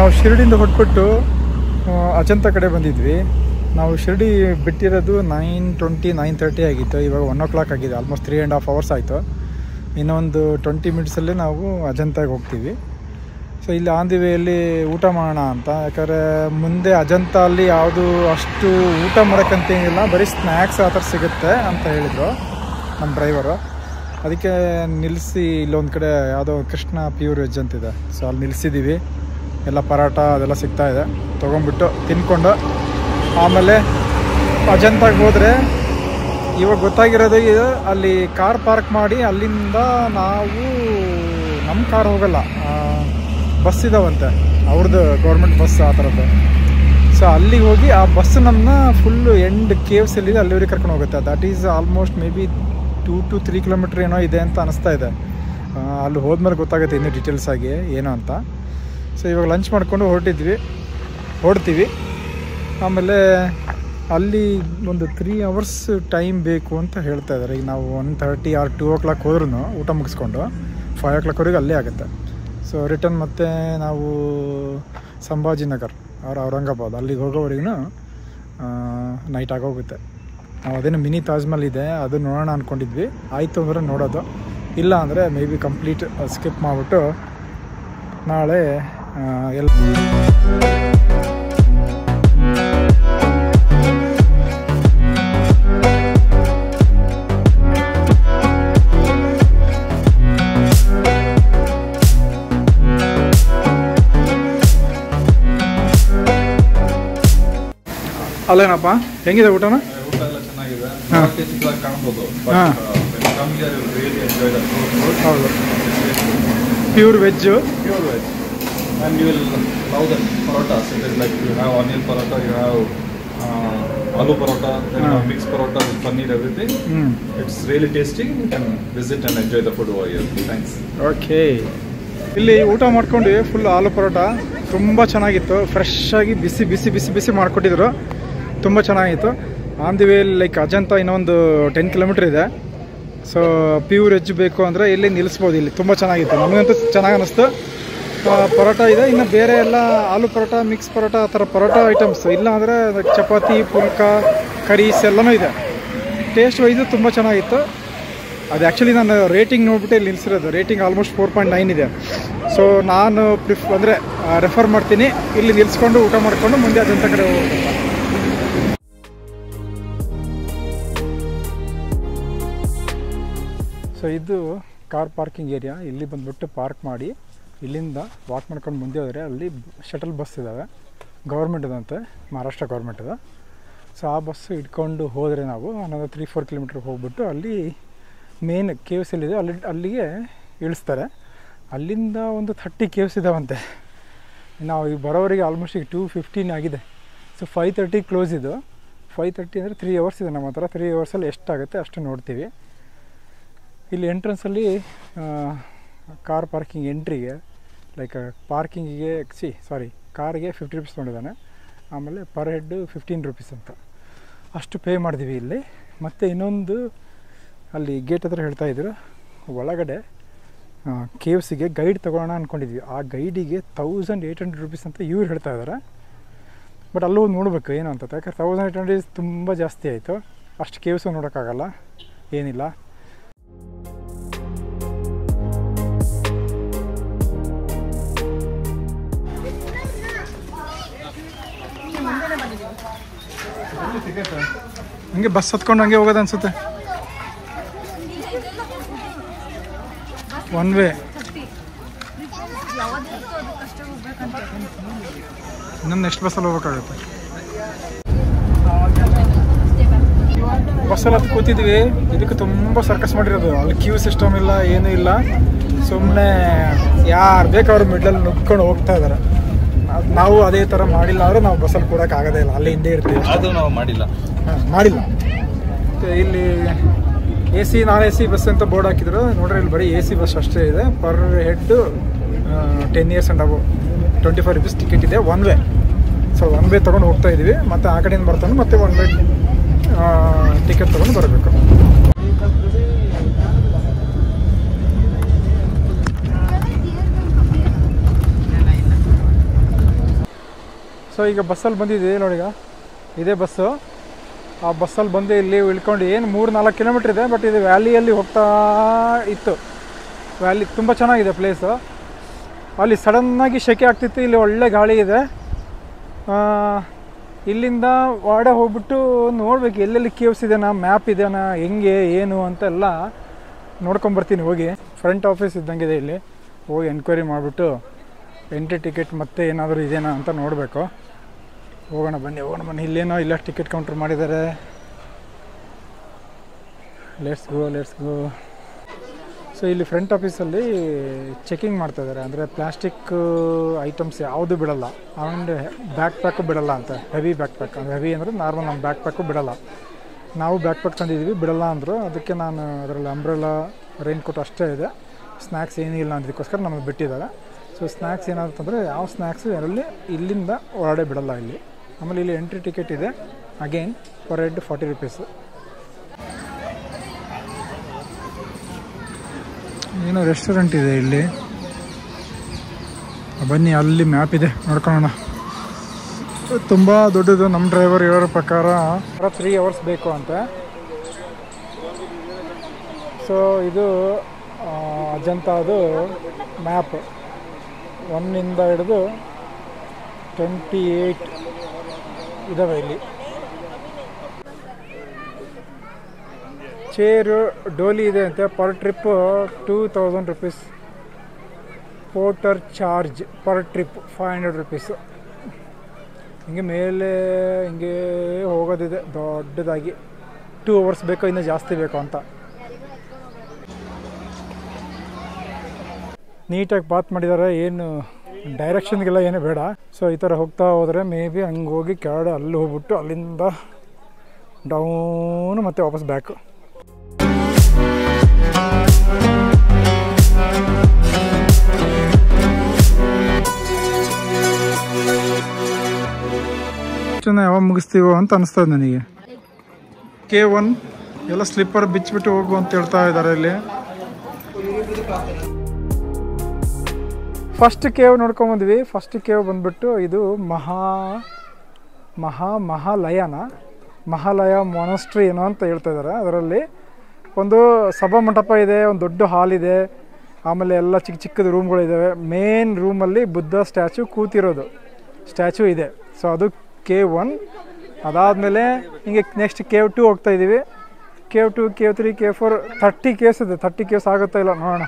ನಾವು ಶಿರಡಿಯಿಂದ ಹೊರಟ್ಬಿಟ್ಟು ಅಜಂತ ಕಡೆ ಬಂದಿದ್ವಿ. ನಾವು ಶಿರಡಿ ಬಿಟ್ಟಿರೋದು 9:20 9:30 ಆಗಿತ್ತು. ಇವಾಗ 1 o'clock ಆಗಿದೆ. ಆಲ್ಮೋಸ್ಟ್ 3.5 hours ಆಯಿತು. ಇನ್ನೊಂದು 20 minutesಲ್ಲೇ ನಾವು ಅಜಂತಾಗೆ ಹೋಗ್ತೀವಿ. ಸೊ ಇಲ್ಲಿ ಆನ್ ದಿ ವೇಯಲ್ಲಿ ಊಟ ಮಾಡೋಣ ಅಂತ. ಯಾಕಂದರೆ ಮುಂದೆ ಅಜಂತ ಅಲ್ಲಿ ಯಾವುದು ಅಷ್ಟು ಊಟ ಮಾಡೋಕ್ಕಂತೇನಿಲ್ಲ, ಬರೀ ಸ್ನ್ಯಾಕ್ಸ್ ಆ ಥರ ಸಿಗುತ್ತೆ ಅಂತ ಹೇಳಿದರು ನಮ್ಮ ಡ್ರೈವರು. ಅದಕ್ಕೆ ನಿಲ್ಲಿಸಿ ಇಲ್ಲೊಂದು ಕಡೆ ಯಾವುದೋ ಕೃಷ್ಣ ಪ್ಯೂರ್ ವೆಜ್ ಅಂತಿದೆ. ಸೊ ಅಲ್ಲಿ ನಿಲ್ಲಿಸಿದ್ದೀವಿ. ಎಲ್ಲ ಪರಾಟ ಅದೆಲ್ಲ ಸಿಗ್ತಾಯಿದೆ. ತೊಗೊಂಡ್ಬಿಟ್ಟು ತಿನ್ಕೊಂಡು ಆಮೇಲೆ ಅಜಂತಾಗೆ ಹೋದರೆ ಇವಾಗ ಗೊತ್ತಾಗಿರೋದು ಅಲ್ಲಿ ಕಾರ್ ಪಾರ್ಕ್ ಮಾಡಿ ಅಲ್ಲಿಂದ ನಾವು ನಮ್ಮ ಕಾರ್ ಹೋಗಲ್ಲ, ಬಸ್ ಇದ್ದಾವಂತೆ ಅವ್ರದ್ದು, ಗೌರ್ಮೆಂಟ್ ಬಸ್ ಆ ಥರದ್ದು. ಸೊ ಅಲ್ಲಿಗೆ ಹೋಗಿ ಆ ಬಸ್ ನಮ್ಮನ್ನ ಫುಲ್ಲು ಎಂಡ್ ಕೇವ್ಸ್ ಎಲ್ಲಿದೆ ಅಲ್ಲಿವರೆಗೆ ಕರ್ಕೊಂಡು ಹೋಗುತ್ತೆ. That is almost may be 2 to 3 kilometers ಏನೋ ಇದೆ ಅಂತ ಅನಿಸ್ತಾ ಇದೆ. ಅಲ್ಲಿ ಹೋದ್ಮೇಲೆ ಗೊತ್ತಾಗುತ್ತೆ ಇನ್ನೂ ಡೀಟೇಲ್ಸ್ ಆಗಿ ಏನೋ ಅಂತ. ಸೊ ಇವಾಗ ಲಂಚ್ ಮಾಡಿಕೊಂಡು ಹೊರಡ್ತೀವಿ. ಆಮೇಲೆ ಅಲ್ಲಿ ಒಂದು 3 hours ಟೈಮ್ ಬೇಕು ಅಂತ ಹೇಳ್ತಾ ಇದ್ದಾರೆ. ಈಗ ನಾವು 1:30 or 2 o'clock ಹೋದ್ರೂ ಊಟ ಮುಗಿಸ್ಕೊಂಡು 5 o'clockವರೆಗೆ ಅಲ್ಲೇ ಆಗುತ್ತೆ. ಸೊ ರಿಟರ್ನ್ ಮತ್ತೆ ನಾವು ಸಂಭಾಜಿನಗರ್ ಔರಂಗಾಬಾದ್ ಅಲ್ಲಿಗೆ ಹೋಗೋವರೆಗೂ ನೈಟ್ ಆಗೋಗುತ್ತೆ. ನಾವು ಅದೇನು ಮಿನಿ ತಾಜ್ ಮಹಲ್ ಇದೆ ಅದು ನೋಡೋಣ ಅಂದ್ಕೊಂಡಿದ್ವಿ. ಆಯಿತು ಅಂದರೆ ನೋಡೋದು, ಇಲ್ಲ ಅಂದರೆ ಮೇ ಬಿ ಕಂಪ್ಲೀಟ್ ಸ್ಕಿಪ್ ಮಾಡಿಬಿಟ್ಟು ನಾಳೆ ಎಲ್ಲ ಅಲ್ಲೇನಪ್ಪ ಹೆಂಗಿದೆ ಊಟನ? ಊಟ ಎಲ್ಲ ಚೆನ್ನಾಗಿದೆ. ಕಾಣ್ಬೋದು. ಹೌದು, pure veg. And you will love the parotas. It is like you have onion parota, you have aloo parota, then you have mixed parota with paneer, everything. It's really tasty. You can visit and enjoy the food over here. Thanks. Okay, ಇಲ್ಲಿ ಊಟ ಮಾಡ್ಕೊಂಡ್ವಿ. Full ಆಲೂ ಪರೋಟ ತುಂಬ ಚೆನ್ನಾಗಿತ್ತು. Fresh ಆಗಿ ಬಿಸಿ ಬಿಸಿ ಬಿಸಿ ಬಿಸಿ ಮಾಡಿಕೊಟ್ಟಿದ್ರು. ತುಂಬ ಚೆನ್ನಾಗಿತ್ತು. On the way like Ajanta ಇನ್ನೊಂದು 10 kilometers ಇದೆ. ಸೊ ಪ್ಯೂರ್ ವೆಜ್ ಬೇಕು ಅಂದರೆ ಇಲ್ಲಿ ನಿಲ್ಲಿಸ್ಬೋದು. ಇಲ್ಲಿ ತುಂಬ ಚೆನ್ನಾಗಿತ್ತು, ನಮಗಂತೂ ಚೆನ್ನಾಗಿ ಅನ್ನಿಸ್ತು. ಪರೋಟ ಇದೆ, ಇನ್ನು ಬೇರೆ ಎಲ್ಲ ಆಲೂ ಪರೋಟ, ಮಿಕ್ಸ್ ಪರೋಟ, ಆ ಥರ ಪರೋಟ ಐಟಮ್ಸ್ ಇಲ್ಲ ಅಂದರೆ ಚಪಾತಿ, ಪುಲ್ಕ, ಕರೀಸ್ ಎಲ್ಲನೂ ಇದೆ. ಟೇಸ್ಟ್ ವೈಸು ತುಂಬ ಚೆನ್ನಾಗಿತ್ತು. ಅದು ಆ್ಯಕ್ಚುಲಿ ನಾನು ರೇಟಿಂಗ್ ನೋಡ್ಬಿಟ್ಟು ಇಲ್ಲಿ ನಿಲ್ಲಿಸಿರೋದು. ರೇಟಿಂಗ್ ಆಲ್ಮೋಸ್ಟ್ 4.9 ಇದೆ. ಸೊ ನಾನು ರೆಫರ್ ಮಾಡ್ತೀನಿ ಇಲ್ಲಿ ನಿಲ್ಲಿಸ್ಕೊಂಡು ಊಟ ಮಾಡಿಕೊಂಡು ಮುಂದೆ ಅಜಂತ ಕಡೆ ಹೋಗ್ಬೇಕು. ಸೊ ಇದು ಕಾರ್ ಪಾರ್ಕಿಂಗ್ ಏರಿಯಾ. ಇಲ್ಲಿ ಬಂದುಬಿಟ್ಟು ಪಾರ್ಕ್ ಮಾಡಿ ಇಲ್ಲಿಂದ ವಾಕ್ ಮಾಡ್ಕೊಂಡು ಮುಂದೆ ಹೋದರೆ ಅಲ್ಲಿ ಶಟಲ್ ಬಸ್ ಇದ್ದಾವೆ. ಗೌರ್ಮೆಂಟ್ದಂತೆ, ಮಹಾರಾಷ್ಟ್ರ ಗೌರ್ಮೆಂಟದ. ಸೊ ಆ ಬಸ್ಸು ಇಟ್ಕೊಂಡು ಹೋದರೆ ನಾವು ಅನ್ನೋದು 3-4 kilometers ಹೋಗ್ಬಿಟ್ಟು ಅಲ್ಲಿ ಮೇನ್ ಕೇವ್ಸ್ ಎಲ್ಲಿದೆ ಅಲ್ಲಿಗೆ ಇಳಿಸ್ತಾರೆ. ಅಲ್ಲಿಂದ ಒಂದು 30 caves ಇದ್ದಾವಂತೆ. ನಾವು ಈಗ ಬರೋವರೆಗೆ ಆಲ್ಮೋಸ್ಟ್ ಈಗ 2:15 ಆಗಿದೆ. ಸೊ 5:30 ಕ್ಲೋಸ್ ಇದು. 5:30 ಅಂದರೆ 3 hours ಇದೆ ನಮ್ಮ ಹತ್ರ. 3 hoursಲ್ಲಿ ಎಷ್ಟಾಗುತ್ತೆ ಅಷ್ಟು ನೋಡ್ತೀವಿ. ಇಲ್ಲಿ ಎಂಟ್ರೆನ್ಸಲ್ಲಿ ಕಾರ್ ಪಾರ್ಕಿಂಗ್ ಎಂಟ್ರಿಗೆ ಲೈಕ್ ಪಾರ್ಕಿಂಗಿಗೆ ಕಾರ್ಗೆ 50 rupees ತೊಗೊಂಡಿದ್ದಾನೆ. ಆಮೇಲೆ ಪರ್ ಹೆಡ್ 15 rupees ಅಂತ ಅಷ್ಟು ಪೇ ಮಾಡಿದ್ವಿ ಇಲ್ಲಿ. ಮತ್ತು ಇನ್ನೊಂದು ಅಲ್ಲಿ ಗೇಟ್ ಹತ್ರ ಹೇಳ್ತಾಯಿದ್ರು ಒಳಗಡೆ ಕೇವ್ಸಿಗೆ ಗೈಡ್ ತೊಗೊಳ್ಳೋಣ ಅಂದ್ಕೊಂಡಿದ್ವಿ. ಆ ಗೈಡಿಗೆ 1800 rupees ಅಂತ ಇವ್ರು ಹೇಳ್ತಾ ಇದ್ದಾರೆ. ಬಟ್ ಅಲ್ಲೂ ನೋಡಬೇಕು ಏನು ಅಂತ. ಯಾಕಂದ್ರೆ 1800 ತುಂಬ ಜಾಸ್ತಿ ಆಯಿತು. ಅಷ್ಟು ಕೇವ್ಸು ನೋಡೋಕ್ಕಾಗಲ್ಲ, ಏನಿಲ್ಲ. ಹಂಗೆ ಬಸ್ ಹತ್ಕೊಂಡು ಹಂಗೆ ಹೋಗೋದು ಅನ್ಸುತ್ತೆ. One way. ಇನ್ನೊಂದು ನೆಕ್ಸ್ಟ್ ಬಸ್ಸಲ್ಲಿ ಹೋಗ್ಬೇಕಾಗುತ್ತೆ. ಬಸ್ಸಲ್ಲಿ ಹತ್ತು ಕೂತಿದ್ವಿ. ಇದಕ್ಕೆ ತುಂಬ ಸರ್ಕಸ್ ಮಾಡಿರೋದು. ಅಲ್ಲಿ ಕ್ಯೂ ಸಿಸ್ಟಮ್ ಇಲ್ಲ, ಏನೂ ಇಲ್ಲ. ಸುಮ್ಮನೆ ಯಾರು ಬೇಕು ಅವ್ರು ಮಿಡ್ಲಲ್ಲಿ ನುಗ್ಕೊಂಡು ಹೋಗ್ತಾ ಇದ್ದಾರೆ. ನಾವು ಅದೇ ಥರ ಮಾಡಿಲ್ಲ ಅಂದರೆ ನಾವು ಬಸ್ಸಲ್ಲಿ ಕೂಡೋಕ್ಕಾಗೋದೇ ಇಲ್ಲ, ಅಲ್ಲಿ ಹಿಂದೆ ಇರ್ತೀವಿ. ಅದು ನಾವು ಮಾಡಿಲ್ಲ. ಇಲ್ಲಿ AC ನಾನ್ AC ಬಸ್ ಅಂತ ಬೋರ್ಡ್ ಹಾಕಿದ್ರು ನೋಡ್ರಿ. ಇಲ್ಲಿ ಬರೀ AC ಬಸ್ ಅಷ್ಟೇ ಇದೆ. Per head 10 years and above 25 rupees ticket ಇದೆ. One way. So one way ತೊಗೊಂಡು ಹೋಗ್ತಾ ಇದ್ವಿ. ಮತ್ತು ಆ ಕಡೆಯಿಂದ ಬರ್ತಾನೆ ಮತ್ತೆ ಒನ್ ವೇ ಟಿಕೆಟ್ ತೊಗೊಂಡು ಬರಬೇಕು. ಸೊ ಈಗ ಬಸ್ಸಲ್ಲಿ ಬಂದಿದ್ದೀವಿ ನೋಡಿ, ಈಗ ಇದೇ ಬಸ್ಸು. ಆ ಬಸ್ಸಲ್ಲಿ ಬಂದು ಇಲ್ಲಿ ಇಳ್ಕೊಂಡು ಏನು 3-4 ಕಿಲೋಮೀಟ್ರ್ ಇದೆ, ಬಟ್ ಇದು ವ್ಯಾಲಿಯಲ್ಲಿ ಹೋಗ್ತಾ ಇತ್ತು. ವ್ಯಾಲಿ ತುಂಬ ಚೆನ್ನಾಗಿದೆ ಪ್ಲೇಸು. ಅಲ್ಲಿ ಸಡನ್ನಾಗಿ ಸೆಕೆ ಆಗ್ತಿತ್ತು, ಇಲ್ಲಿ ಒಳ್ಳೆ ಗಾಳಿ ಇದೆ. ಇಲ್ಲಿಂದ ಹೊರಡೆ ಹೋಗ್ಬಿಟ್ಟು ನೋಡ್ಬೇಕು ಎಲ್ಲೆಲ್ಲಿ ಕೇವ್ಸ್ ಇದೆನಾ, ಮ್ಯಾಪ್ ಇದೆನಾ, ಹೆಂಗೆ ಏನು ಅಂತೆಲ್ಲ ನೋಡ್ಕೊಂಬರ್ತೀನಿ ಹೋಗಿ. ಫ್ರಂಟ್ ಆಫೀಸ್ ಇದ್ದಂಗಿದೆ ಇಲ್ಲಿ, ಹೋಗಿ ಎನ್ಕ್ವೈರಿ ಮಾಡಿಬಿಟ್ಟು ಎಂಟ್ರಿ ಟಿಕೆಟ್ ಮತ್ತೆ ಏನಾದರೂ ಇದೆನಾ ಅಂತ ನೋಡಬೇಕು. ಹೋಗೋಣ ಬನ್ನಿ. ಇಲ್ಲೇನೋ ಇಲ್ಲ ಟಿಕೆಟ್ ಕೌಂಟ್ರ್ ಮಾಡಿದ್ದಾರೆ. Let's go. ಸೊ ಇಲ್ಲಿ ಫ್ರಂಟ್ ಆಫೀಸಲ್ಲಿ ಚೆಕಿಂಗ್ ಮಾಡ್ತಾಯಿದ್ದಾರೆ. ಅಂದರೆ ಪ್ಲಾಸ್ಟಿಕ್ ಐಟಮ್ಸ್ ಯಾವುದು ಬಿಡೋಲ್ಲ. ಆ್ಯಂಡ್ ಬ್ಯಾಕ್ ಪ್ಯಾಕು ಬಿಡೋಲ್ಲ ಅಂತ, ಹೆವಿ ಬ್ಯಾಕ್ ಪ್ಯಾಕ್. ಹೆವಿ ಅಂದರೆ ನಾರ್ಮಲ್ ನಮ್ಮ ಬ್ಯಾಕ್ ಪ್ಯಾಕು ಬಿಡೋಲ್ಲ. ನಾವು ಬ್ಯಾಕ್ ಪ್ಯಾಕ್ ತಂದಿದ್ದೀವಿ, ಬಿಡೋಲ್ಲ ಅಂದರು. ಅದಕ್ಕೆ ನಾನು ಅದರಲ್ಲಿ ಅಂಬ್ರೆಲಾ, ರೈನ್ ಕೋಟ್ ಅಷ್ಟೇ ಇದೆ, ಸ್ನ್ಯಾಕ್ಸ್ ಏನಿಲ್ಲ ಅಂದಕ್ಕೋಸ್ಕರ ನಮಗೆ ಬಿಟ್ಟಿದ್ದಾರೆ. ಸೊ ಸ್ನ್ಯಾಕ್ಸ್ ಏನಾಗುತ್ತಂದರೆ ಯಾವ ಸ್ನ್ಯಾಕ್ಸು ಅದರಲ್ಲಿ ಇಲ್ಲಿಂದ ಹೊರಡೆ ಬಿಡೋಲ್ಲ ಇಲ್ಲಿ. ಆಮೇಲೆ ಇಲ್ಲಿ ಎಂಟ್ರಿ ಟಿಕೆಟ್ ಇದೆ, ಅಗೇನ್ ಪರ್ ಹೆಡ್ 40 ರೂಪೀಸು. ಏನೋ ರೆಸ್ಟೋರೆಂಟ್ ಇದೆ ಇಲ್ಲಿ, ಬನ್ನಿ ಅಲ್ಲಿ ಮ್ಯಾಪ್ ಇದೆ ನೋಡ್ಕೊಳ್ಳೋಣ. ತುಂಬ ದೊಡ್ಡದು. ನಮ್ಮ ಡ್ರೈವರ್ ಹೇಳೋ ಪ್ರಕಾರ 3 ಅವರ್ಸ್ ಬೇಕು ಅಂತ. ಸೊ ಇದು ಅಜಂತಾದು ಮ್ಯಾಪ್ 1ಇಂದ ಹಿಡಿದು 28 ಇದಾವೆ ಇಲ್ಲಿ. ಚೇರು ಡೋಲಿ ಇದೆ ಅಂತೆ. Per trip 2000 rupees. Porter charge per trip 500 rupees. ಹಿಂಗೆ ಮೇಲೆ ಹಿಂಗೆ ಹೋಗೋದಿದೆ ದೊಡ್ಡದಾಗಿ. 2 ಅವರ್ಸ್ ಬೇಕು, ಇನ್ನೂ ಜಾಸ್ತಿ ಬೇಕು ಅಂತ. ನೀಟಾಗಿ ಪಾತ್ ಮಾಡಿದ್ದಾರೆ, ಏನು ಡೈರೆಕ್ಷನ್ಗೆಲ್ಲ ಏನೂ ಬೇಡ. ಸೊ ಈ ಥರ ಹೋಗ್ತಾ ಹೋದರೆ ಮೇ ಬಿ ಹಂಗೆ ಹೋಗಿ ಕೆಳಗಡೆ ಅಲ್ಲಿ ಹೋಗ್ಬಿಟ್ಟು ಅಲ್ಲಿಂದ ಡೌನು ಮತ್ತು ವಾಪಸ್ ಬ್ಯಾಕು. ಯಾವಾಗ ಮುಗಿಸ್ತೀವೋ ಅಂತ ಅನಿಸ್ತದೆ ನನಗೆ. K1 ಎಲ್ಲ ಸ್ಲಿಪ್ಪರ್ ಬಿಚ್ಚಿಬಿಟ್ಟು ಹೋಗು ಅಂತ ಹೇಳ್ತಾ ಇದ್ದಾರೆ ಇಲ್ಲಿ. ಫಸ್ಟ್ ಕೇವ್ ನೋಡ್ಕೊಂಬಂದ್ವಿ. ಫಸ್ಟ್ ಕೇವ್ ಬಂದ್ಬಿಟ್ಟು ಇದು ಮಹಾಲಯ ಮೊನಸ್ಟ್ರಿ ಏನೋ ಅಂತ ಹೇಳ್ತಾ ಇದ್ದಾರೆ. ಅದರಲ್ಲಿ ಒಂದು ಸಭಾ ಮಂಟಪ ಇದೆ, ಒಂದು ದೊಡ್ಡ ಹಾಲ್ ಇದೆ, ಆಮೇಲೆ ಎಲ್ಲ ಚಿಕ್ಕದು ರೂಮ್ಗಳಿದ್ದಾವೆ. ಮೇನ್ ರೂಮಲ್ಲಿ ಬುದ್ಧ ಕೂತಿರೋದು ಸ್ಟ್ಯಾಚು ಇದೆ. ಸೊ ಅದು K1. ಅದಾದಮೇಲೆ ಹಿಂಗೆ ನೆಕ್ಸ್ಟ್ K2 ಹೋಗ್ತಾ ಇದ್ದೀವಿ. K2, K3, K4 30 ಕೇವ್ಸ್ ಇದೆ. 30 ಕೇವ್ಸ್ ಆಗುತ್ತಾ ಇಲ್ಲ ನೋಡೋಣ.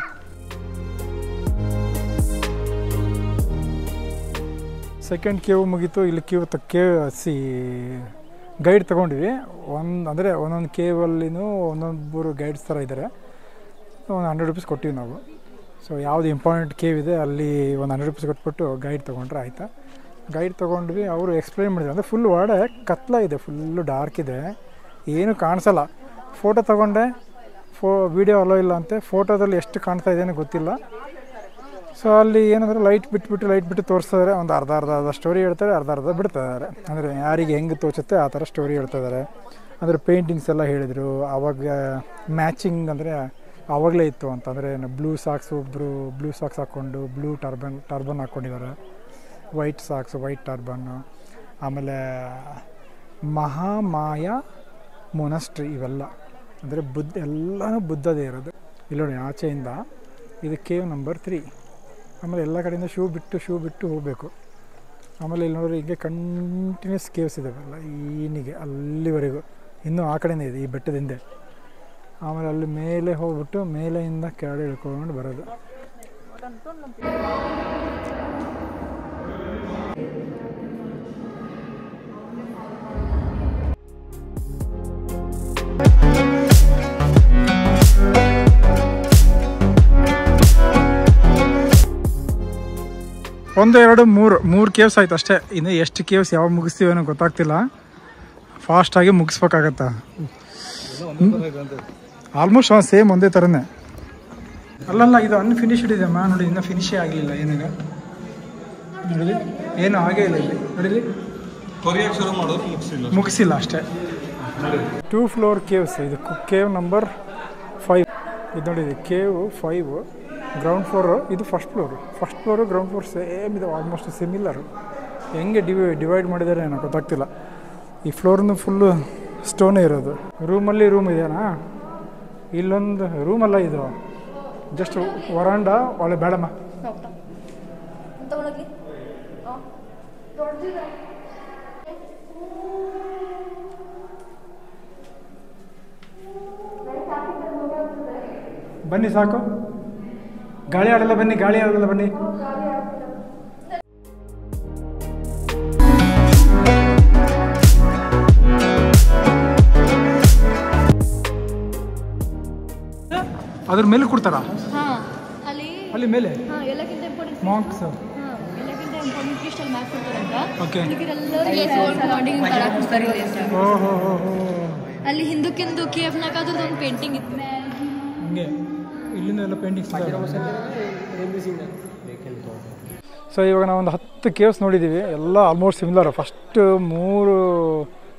ಸೆಕೆಂಡ್ ಕೇವ್ ಮುಗೀತು. ಇಲ್ಲಿ ಗೈಡ್ ತೊಗೊಂಡ್ವಿ. ಒಂದೊಂದು ಕೇವಲ್ಲಿನೂ ಒಂದೊಂದು ಗೈಡ್ಸ್ ಥರ ಇದ್ದಾರೆ. ಒಂದು 100 ರೂಪೀಸ್ ಕೊಟ್ಟಿವಿ ನಾವು. ಸೊ ಯಾವುದು ಇಂಪಾರ್ಟೆಂಟ್ ಕೇವ್ ಇದೆ ಅಲ್ಲಿ ಒಂದು 100 ರೂಪೀಸ್ ಕೊಟ್ಬಿಟ್ಟು ಗೈಡ್ ತೊಗೊಂಡ್ರೆ ಆಯಿತಾ. ಗೈಡ್ ತೊಗೊಂಡ್ವಿ. ಅವರು ಎಕ್ಸ್ಪ್ಲೈನ್ ಮಾಡಿದ್ರು. ಅಂದರೆ ಫುಲ್ ಒಳಗಡೆ ಕತ್ಲ ಇದೆ, ಫುಲ್ಲು ಡಾರ್ಕ್ ಇದೆ, ಏನೂ ಕಾಣಿಸಲ್ಲ. ಫೋಟೋ ತೊಗೊಂಡೆ, ವೀಡಿಯೋ ಅಲೋ ಇಲ್ಲ ಅಂತೆ. ಫೋಟೋದಲ್ಲಿ ಎಷ್ಟು ಕಾಣ್ತಾ ಇದೆ ಗೊತ್ತಿಲ್ಲ. ಸೊ ಅಲ್ಲಿ ಏನಂದರೆ ಲೈಟ್ ಬಿಟ್ಟು ತೋರಿಸ್ತಾರೆ. ಒಂದು ಅರ್ಧ ಸ್ಟೋರಿ ಹೇಳ್ತಾರೆ, ಅರ್ಧ ಬಿಡ್ತಾಯಿದ್ದಾರೆ. ಅಂದರೆ ಯಾರಿಗೆ ಹೆಂಗೆ ತೋಚುತ್ತೆ ಆ ಥರ ಸ್ಟೋರಿ ಹೇಳ್ತಾಯಿದ್ದಾರೆ. ಅಂದರೆ ಪೇಂಟಿಂಗ್ಸ್ ಎಲ್ಲ ಹೇಳಿದರು. ಆವಾಗ ಮ್ಯಾಚಿಂಗ್ ಅಂದರೆ ಆವಾಗಲೇ ಇತ್ತು ಅಂತಂದರೆ ಬ್ಲೂ ಸಾಕ್ಸ್ ಹಾಕ್ಕೊಂಡು ಬ್ಲೂ ಟರ್ಬನ್ ಹಾಕ್ಕೊಂಡಿದ್ದಾರೆ, ವೈಟ್ ಸಾಕ್ಸ್, ವೈಟ್ ಟರ್ಬನ್ನು, ಆಮೇಲೆ ಮಹಾಮಾಯ ಮೊನಸ್ಟ್ರಿ ಇವೆಲ್ಲ ಅಂದರೆ ಎಲ್ಲನೂ ಬುದ್ಧದೇ ಇರೋದು. ಇಲ್ಲಿ ನೋಡಿ ಆಚೆಯಿಂದ ಇದು ಕೇವ್ ನಂಬರ್ 3. ಆಮೇಲೆ ಎಲ್ಲ ಕಡೆಯಿಂದ ಶೂ ಬಿಟ್ಟು ಹೋಗಬೇಕು. ಆಮೇಲೆ ಇಲ್ಲಿ ನೋಡಿದ್ರೆ ಹೀಗೆ ಕಂಟಿನ್ಯೂಸ್ ಕೇವ್ಸ್ ಇದ್ದಾವೆಲ್ಲ ಈನಿಗೆ ಅಲ್ಲಿವರೆಗೂ. ಇನ್ನೂ ಆ ಕಡೆಯೇ ಇದೆ, ಈ ಬೆಟ್ಟದ ಹಿಂದೆ. ಆಮೇಲೆ ಅಲ್ಲಿ ಮೇಲೆ ಹೋಗ್ಬಿಟ್ಟು ಮೇಲೆಯಿಂದ ಕೆಳಗಡೆ ಇಳ್ಕೊಂಡು ಬರೋದು. ಒಂದು 2 3 ಕೇವ್ಸ್ ಆಯ್ತು ಅಷ್ಟೇ. ಇನ್ನು ಎಷ್ಟು ಕೇವ್ಸ್ ಯಾವಾಗ ಮುಗಿಸ್ತೀವಿ ಅನ್ನೋ ಗೊತ್ತಾಗ್ತಿಲ್ಲ. ಫಾಸ್ಟಾಗಿ ಮುಗಿಸ್ಬೇಕಾಗತ್ತಾ. ಆಲ್ಮೋಸ್ಟ್ ಸೇಮ್ ಒಂದೇ ಥರನೇ. ಅಲ್ಲಲ್ಲ ಇದು ಅನ್ಫಿನಿಶ್ಡ್ ಇದೆ ಮಾ. ನೋಡಿ ಇನ್ನೂ ಫಿನಿಶೇ ಆಗಲಿಲ್ಲ. ಏನೀಗ ನೋಡಿ ಏನೂ ಆಗೇ ಇಲ್ಲ ಇಲ್ಲಿ. ನೋಡಿಲಿ ಮುಗಿಸಿಲ್ಲ ಅಷ್ಟೇ. 2 ಫ್ಲೋರ್ ಕೇವ್ಸ್. ಇದು ಕೇವ್ ನಂಬರ್ 5. ಇದು ನೋಡಿ ಕೇವ್ 5 ಗ್ರೌಂಡ್ ಫ್ಲೋರು. ಇದು first floor ground floor same ಇದೆ, ಆಲ್ಮೋಸ್ಟ್ ಸಿಮಿಲರು. ಹೆಂಗೆ ಡಿವೈಡ್ ಮಾಡಿದ್ದಾರೆ ಏನೋ ಗೊತ್ತಾಗ್ತಿಲ್ಲ. ಈ ಫ್ಲೋರ್ನು ಫುಲ್ಲು ಸ್ಟೋನೇ ಇರೋದು. ರೂಮಲ್ಲಿ ರೂಮ್ ಇದೆಯಾ? ಇಲ್ಲೊಂದು ರೂಮಲ್ಲ ಇದು, ಜಸ್ಟ್ ವರಾಂಡ. ಒಳ್ಳೆ ಬೇಡಮ್ಮ. ಬನ್ನಿ ಸಾಕು, ಗಾಳಿ ಆಡಲ್ಲ ಬನ್ನಿ, ಗಾಳಿ ಆಡಲ್ಲ ಬನ್ನಿ. ಅದ್ರ ಮೇಲೆ ಕೊಡ್ತಾರಾ? ಅಲ್ಲಿ ಮೇಲೆ ಮಾಂಕ್ಸ್. ಓಕೆ. ಅಲ್ಲಿ ಹಿಂದಕ್ಕಿಂದು ಕೇಫ್ನಾಗ ಅದ್ರದ್ದು ಪೇಂಟಿಂಗ್ ಇತ್ತು. ಹಂಗೆ ಇಲ್ಲಿಂದ ಎಲ್ಲ ಪೇಂಟಿಂಗ್ಸ್. ಸೊ ಇವಾಗ ನಾವು ಒಂದು 10 ಕೇವ್ಸ್ ನೋಡಿದ್ದೀವಿ. ಎಲ್ಲ ಆಲ್ಮೋಸ್ಟ್ ಸಿಮಿಲರ್. ಫಸ್ಟ್ 3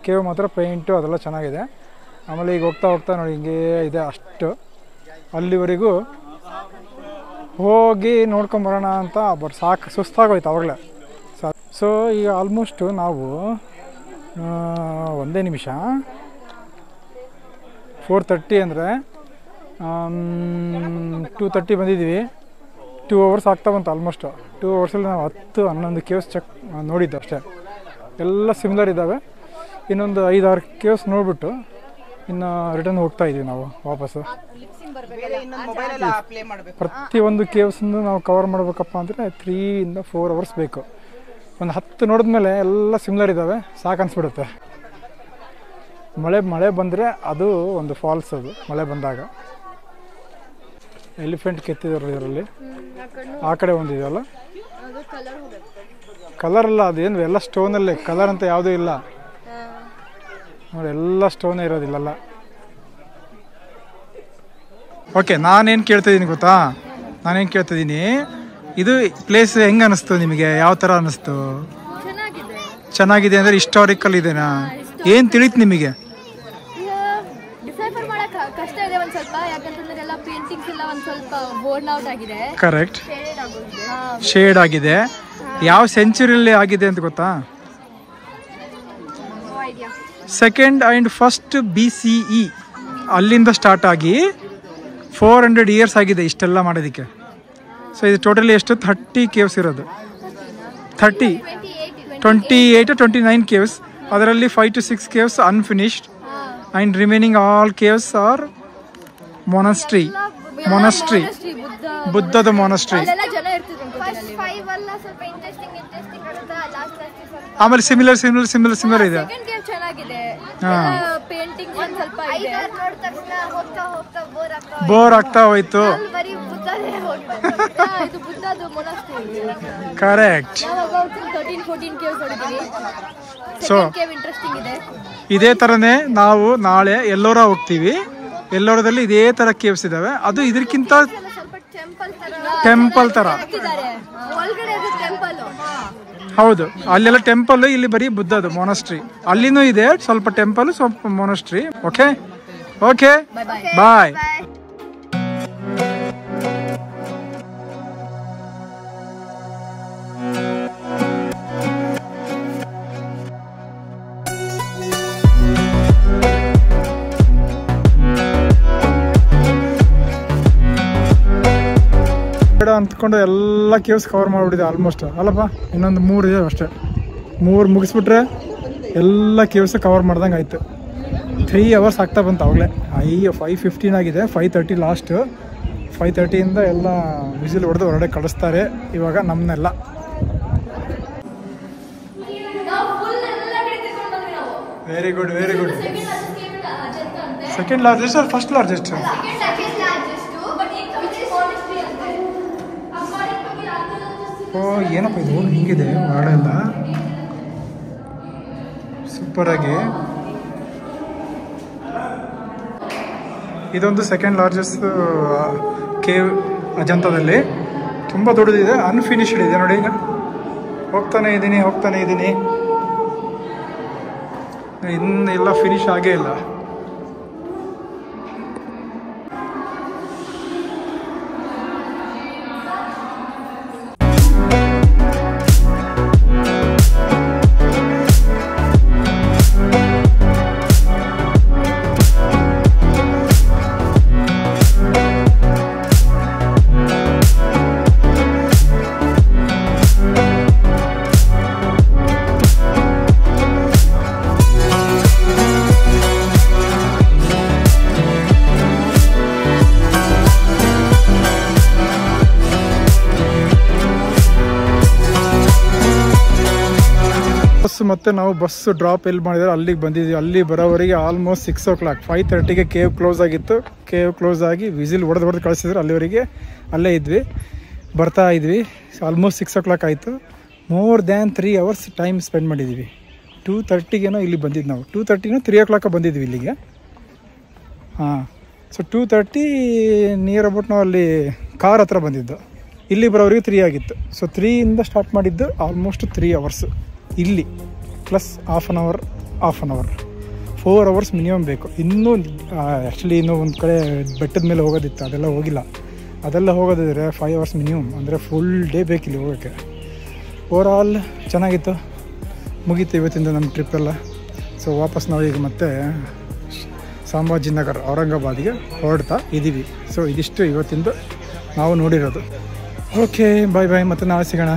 ಕೇವ್ ಮಾತ್ರ ಪೇಂಟು ಅದೆಲ್ಲ ಚೆನ್ನಾಗಿದೆ. ಆಮೇಲೆ ಈಗ ಹೋಗ್ತಾ ಹೋಗ್ತಾ ನೋಡಿ ಹಿಂಗೆ ಇದೆ ಅಷ್ಟು. ಅಲ್ಲಿವರೆಗೂ ಹೋಗಿ ನೋಡ್ಕೊಂಬರೋಣ ಅಂತ ಬಟ್ ಸಾಕು, ಸುಸ್ತಾಗೋಯ್ತು ಆವಾಗಲೇ. ಸೊ ಈಗ ಆಲ್ಮೋಸ್ಟು ನಾವು ಒಂದೇ ನಿಮಿಷ 4:30 ಅಂದರೆ 2:30 ಬಂದಿದ್ದೀವಿ. 2 ಅವರ್ಸ್ ಆಗ್ತಾ ಬಂತು ಆಲ್ಮೋಸ್ಟ್. 2 ಅವರ್ಸಲ್ಲಿ ನಾವು 10-11 ಕೇವ್ಸ್ ಚೆಕ್ ನೋಡಿದ್ದು ಅಷ್ಟೇ. ಎಲ್ಲ ಸಿಮಿಲರ್ ಇದ್ದಾವೆ. ಇನ್ನೊಂದು 5-6 ಕೇವ್ಸ್ ನೋಡಿಬಿಟ್ಟು ಇನ್ನು ರಿಟರ್ನ್ ಹೋಗ್ತಾ ಇದ್ದೀವಿ ನಾವು ವಾಪಸ್ಸು. ಪ್ರತಿಯೊಂದು ಕೇವ್ಸನ್ನು ನಾವು ಕವರ್ ಮಾಡಬೇಕಪ್ಪ ಅಂದರೆ 3-4 ಅವರ್ಸ್ ಬೇಕು. ಒಂದು 10 ನೋಡಿದ್ಮೇಲೆ ಎಲ್ಲ ಸಿಮಿಲರ್ ಇದ್ದಾವೆ, ಸಾಕು ಅನಿಸ್ಬಿಡುತ್ತೆ. ಮಳೆ ಬಂದರೆ ಅದು ಒಂದು ಫಾಲ್ಸ್. ಅದು ಮಳೆ ಬಂದಾಗ ಎಲಿಫೆಂಟ್ ಕೆತ್ತಿದಾರೆ ಇದರಲ್ಲಿ. ಆ ಕಡೆ ಒಂದಿದೆಯಲ್ಲ, ಕಲರ್ ಅಲ್ಲ ಅದೇನು, ಎಲ್ಲ ಸ್ಟೋನಲ್ಲೇ. ಕಲರ್ ಅಂತ ಯಾವುದೂ ಇಲ್ಲ ನೋಡಿ, ಎಲ್ಲ ಸ್ಟೋನೇ ಇರೋದಿಲ್ಲಲ್ಲ. ಓಕೆ, ನಾನೇನು ಕೇಳ್ತಾಯಿದ್ದೀನಿ ಗೊತ್ತಾ? ಇದು ಪ್ಲೇಸ್ ಹೆಂಗೆ ಅನ್ನಿಸ್ತು ನಿಮಗೆ? ಯಾವ ಥರ ಅನ್ನಿಸ್ತು? ಚೆನ್ನಾಗಿದೆ ಅಂದರೆ ಹಿಸ್ಟಾರಿಕಲ್ ಇದೆನಾ? ಏನು ತಿಳಿತು ನಿಮಗೆ? ಕರೆಕ್ಟ್, ಶೇಡ್ ಆಗಿದೆ. ಯಾವ ಸೆಂಚುರಿಯಲ್ಲಿ ಆಗಿದೆ ಅಂತ ಗೊತ್ತಾ? 2nd and 1st BCE ಅಲ್ಲಿಂದ ಸ್ಟಾರ್ಟ್ ಆಗಿ 400 ಇಯರ್ಸ್ ಆಗಿದೆ ಇಷ್ಟೆಲ್ಲ ಮಾಡೋದಕ್ಕೆ. ಸೊ ಇದು ಟೋಟಲಿ ಎಷ್ಟು? 30 ಕೇವ್ಸ್ ಇರೋದು. 28-29 ಕೇವ್ಸ್. ಅದರಲ್ಲಿ 5 to 6 caves unfinished and remaining all caves are monastery. ಬುದ್ಧದ ಮೊನಸ್ಟ್ರಿ. ಆಮೇಲೆ ಸಿಮಿಲರ್ ಇದೆ. ಬೋರ್ ಆಗ್ತಾ ಹೋಯ್ತು. ಕರೆಕ್ಟ್. ಸೊ ಇದೇ ಥರನೇ ನಾವು ನಾಳೆ ಎಲ್ಲೋರ ಹೋಗ್ತೀವಿ. ಎಲ್ಲೋರದಲ್ಲಿ ಇದೇ ಥರ ಕೇವ್ಸ್ ಇದ್ದಾವೆ. ಅದು ಇದಕ್ಕಿಂತ ಟೆಂಪಲ್ ಥರ. ಹೌದು, ಅಲ್ಲೆಲ್ಲ ಟೆಂಪಲ್, ಇಲ್ಲಿ ಬರೀ ಬುದ್ಧದು ಮೊನಸ್ಟ್ರಿ. ಅಲ್ಲಿನೂ ಇದೆ ಸ್ವಲ್ಪ ಟೆಂಪಲ್, ಸ್ವಲ್ಪ ಮೊನಸ್ಟ್ರಿ. ಓಕೆ, ಬಾಯ್. ಅಂದ್ಕೊಂಡು ಎಲ್ಲ ಕೇವ್ಸ್ ಕವರ್ ಮಾಡಿಬಿಟ್ಟಿದೆ ಆಲ್ಮೋಸ್ಟ್. ಅಲ್ಲಪ್ಪ, ಇನ್ನೊಂದು 3 ಇದೆ ಅಷ್ಟೇ. 3 ಮುಗಿಸ್ಬಿಟ್ರೆ ಎಲ್ಲ ಕೇವ್ಸ್ ಕವರ್ ಮಾಡ್ದಂಗೆ ಆಯಿತು. 3 ಅವರ್ಸ್ ಆಗ್ತಾ ಬಂತು ಆವಾಗಲೇ. 5:15 ಆಗಿದೆ. 5:30 ಲಾಸ್ಟ್. 5:30 ಎಲ್ಲ ವಿಸಿಲ್ ಹೊಡೆದು ಹೊರಗಡೆ ಕಳಿಸ್ತಾರೆ ಇವಾಗ ನಮ್ಮನ್ನೆಲ್ಲ. Very good. Second largest or first largest? ಓ, ಏನಪ್ಪ ಇದು ಹಿಂಗಿದೆ ಹೊರಗಡೆ ಎಲ್ಲ ಸೂಪರಾಗಿ. ಇದೊಂದು ಸೆಕೆಂಡ್ ಲಾರ್ಜೆಸ್ಟ್ ಕೇವ್ ಅಜಂತಾದಲ್ಲಿ. ತುಂಬ ದೊಡ್ಡದಿದೆ, ಅನ್ಫಿನಿಶ್ಡ್ ಇದೆ ನೋಡಿ. ಈಗ ಹೋಗ್ತಾನೆ ಇದ್ದೀನಿ ಇನ್ನೆಲ್ಲ ಫಿನಿಶ್ ಆಗೇ ಇಲ್ಲ. ಮತ್ತೆ ನಾವು ಬಸ್ಸು ಡ್ರಾಪ್ ಎಲ್ಲಿ ಮಾಡಿದ್ರೆ ಅಲ್ಲಿಗೆ ಬಂದಿದ್ವಿ. ಅಲ್ಲಿ ಬರೋವರೆಗೆ ಆಲ್ಮೋಸ್ಟ್ 6 o'clock. 5:30ಗೆ ಕೇವ್ ಕ್ಲೋಸ್ ಆಗಿತ್ತು. ಕೇವ್ ಕ್ಲೋಸ್ ಆಗಿ ವಿಸಿಲ್ ಹೊಡೆದು ಕಳಿಸಿದ್ರು. ಅಲ್ಲಿವರೆಗೆ ಅಲ್ಲೇ ಇದ್ವಿ, ಬರ್ತಾ ಇದ್ವಿ. ಆಲ್ಮೋಸ್ಟ್ 6 o'clock ಆಯಿತು. More than 3 hours time spend ಮಾಡಿದ್ದೀವಿ. 2:30ಗೇನೋ ಇಲ್ಲಿ ಬಂದಿದ್ದು ನಾವು. 2:30 3 o'clock ಬಂದಿದ್ವಿ ಇಲ್ಲಿಗೆ. ಹಾಂ, ಸೊ 2:30 ನಿಯರ್ ಅಬೌಟ್ ನಾವು ಅಲ್ಲಿ ಕಾರ್ ಹತ್ರ ಬಂದಿದ್ದು. ಇಲ್ಲಿ ಬರೋವರೆಗೆ 3 ಆಗಿತ್ತು. ಸೊ 3ಇಂದ ಸ್ಟಾರ್ಟ್ ಮಾಡಿದ್ದು ಆಲ್ಮೋಸ್ಟ್ 3 hours ಇಲ್ಲಿ, plus half an hour 4 hours minimum ಬೇಕು. ಇನ್ನೂ ಆ್ಯಕ್ಚುಲಿ ಇನ್ನೂ ಒಂದು ಕಡೆ ಬೆಟ್ಟದ ಮೇಲೆ ಹೋಗೋದಿತ್ತು, ಅದೆಲ್ಲ ಹೋಗಿಲ್ಲ. ಅದೆಲ್ಲ ಹೋಗೋದಿದ್ರೆ 5 hours ಮಿನಿಮಮ್, ಅಂದರೆ ಫುಲ್ ಡೇ ಬೇಕಿಲ್ಲಿ ಹೋಗೋಕ್ಕೆ. ಓವರ್ ಆಲ್ ಚೆನ್ನಾಗಿತ್ತು, ಮುಗೀತು ಇವತ್ತಿಂದ ನಮ್ಮ ಟ್ರಿಪ್ಪೆಲ್ಲ. ಸೊ ವಾಪಸ್ ನಾವು ಈಗ ಮತ್ತೆ ಸಂಭಾಜಿನಗರ್ ಔರಂಗಾಬಾದಿಗೆ ಹೊರಡ್ತಾ ಇದ್ದೀವಿ. ಸೊ ಇದಿಷ್ಟು ಇವತ್ತಿಂದು ನಾವು ನೋಡಿರೋದು. ಓಕೆ, ಬಾಯ್ ಬಾಯ್, ಮತ್ತೆ ನಾಳೆ ಸಿಗೋಣ.